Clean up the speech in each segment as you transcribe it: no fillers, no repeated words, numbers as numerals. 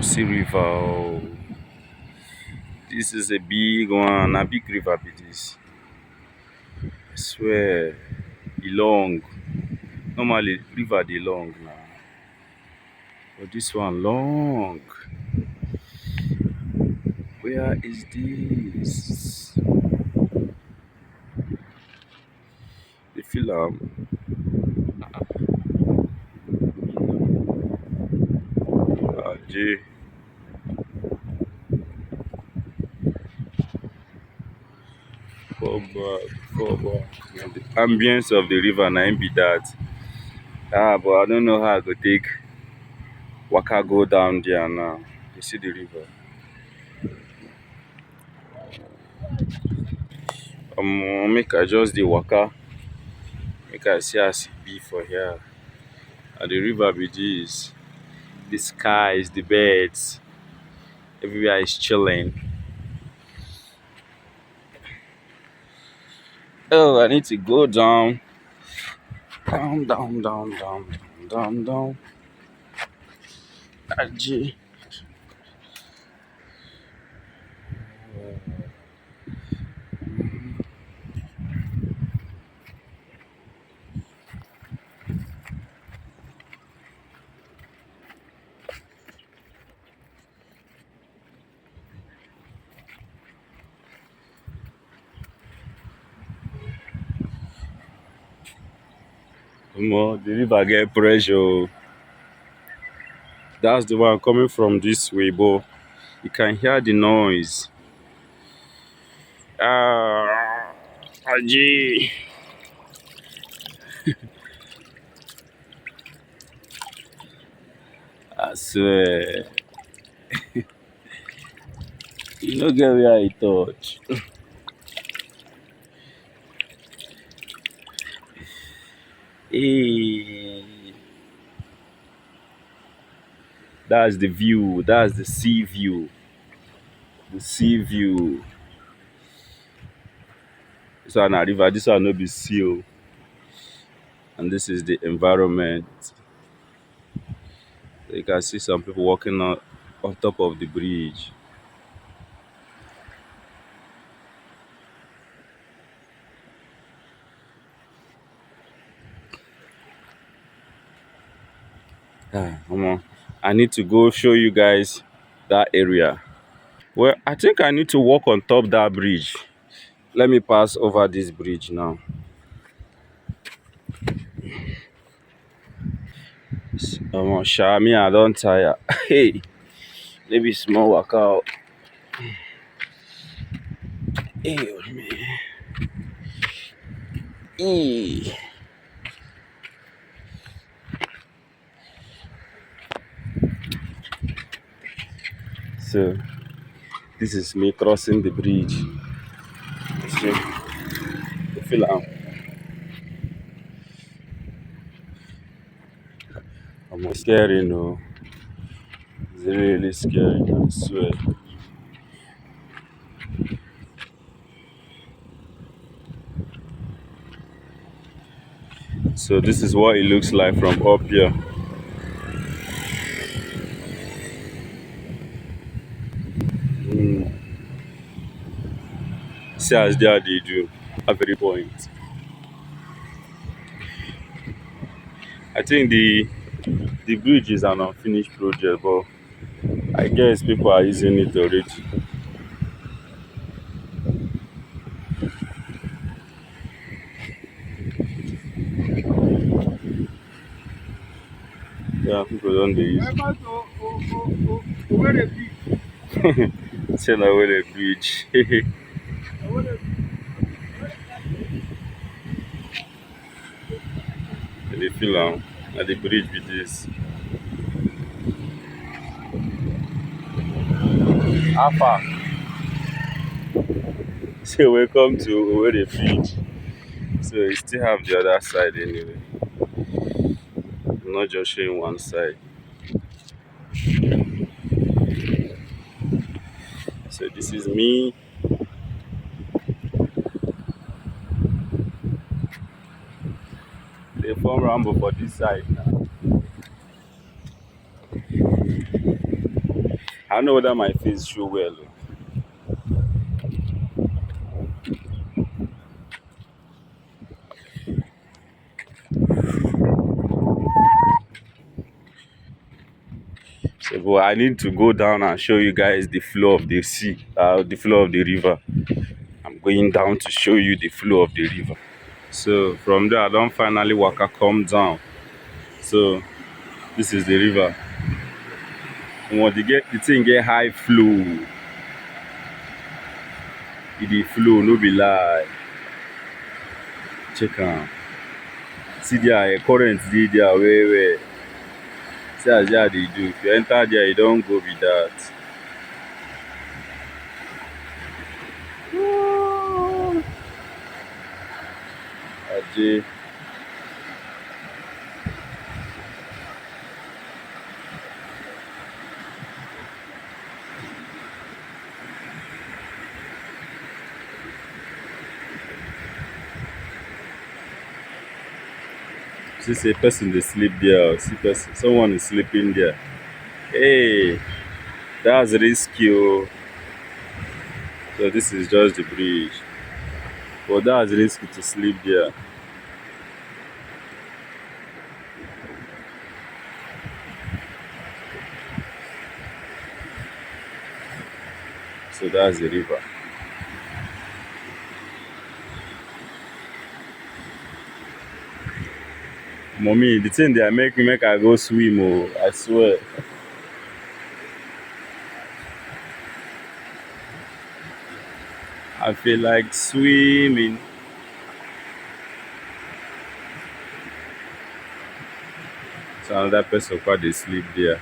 see river. Oh. This is a big one, a big river be this. I swear, e long. Normally river dey long now, but this one long. Where is this? The feel J. Fall back, fall back. And the ambience of the river na im be that. But I don't know how I go take waka go down there now. You see the river. Make I just dey waka. Make I see as e be for here. And the river be this. The skies, the birds, everywhere is chilling. Oh, I need to go down. Down, down, down, down, down, down. Ajay. The river get pressure. That's the one coming from this way, but you can hear the noise. Ajay. I swear. You no get where I touch. Hey. That's the view. That's the sea view. The sea view. This one na river. This one no be sea. Oh. And this is the environment. So you can see some people walking on top of the bridge. Come on. I need to go show you guys that area. Well, I think I need to walk on top that bridge. Let me pass over this bridge now. Me, I don't tire. Hey, maybe small workout. Hey, man. Hey. So, this is me crossing the bridge. See, you feel I'm scary, no. It's really scary, I swear. So this is what it looks like from up here. See as they do at every point. I think the bridge is an unfinished project, but I guess people are using it already. Yeah, people don't dey use. Say na where the bridge. They feel at the bridge with this. How far? So welcome to Owerri Bridge. So you still have the other side anyway. I'm not just showing one side. So this is me. They form Rambo for this side now. I don't know whether my face show well. So, but I need to go down and show you guys the flow of the sea, the flow of the river. I'm going down to show you the flow of the river. So from there, I don't finally waka come down. So this is the river. When the thing get high flow, it dey flow, no be lie. Check am. See there, current dey there well. See as there dey do. If you enter there, you don go be that. Aje. See say person dey sleep there. See person, someone is sleeping there. Hey, that's risky oh. So this is just the bridge. But that's risky to sleep there. So that's the river. Mommy, the thing they make me make I go swim oh, I swear. I feel like swimming. So another person quite dey sleep there.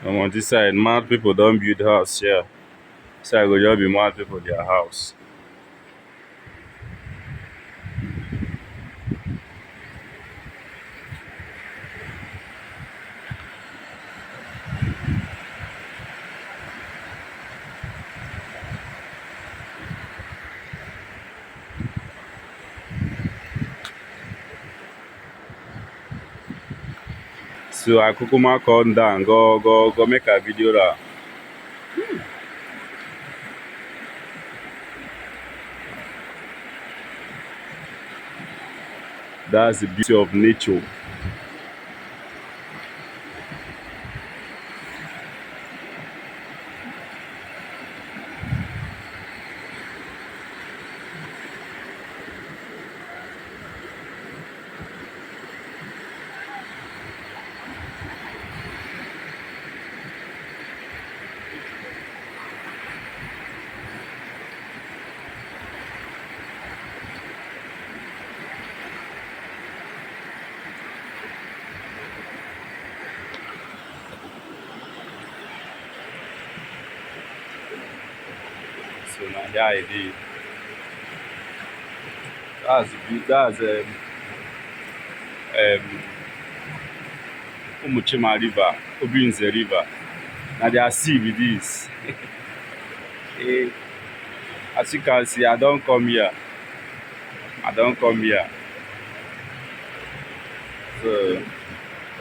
On this side, mad people don't build house here. So I go just be mad people their house. So I kukuma come down, go make a video that. That's the beauty of nature. So now yeah, it is. That's the beauty. That's um Umuchima River, Obinze River. Now they are sea with this. Eh, as you can see, I don't come here. I don't come here. So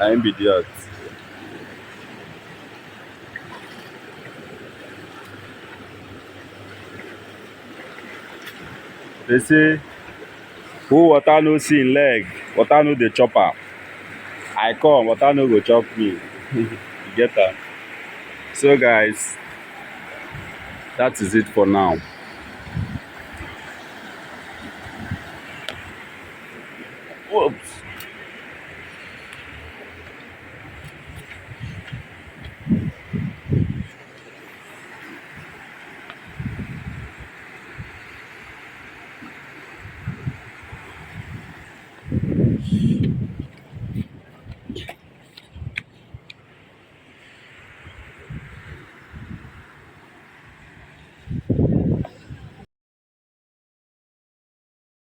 I'm be there. They say Who water no see im leg, water no dey chop am. I come, water no go chop me. You get am? So guys, that is it for now.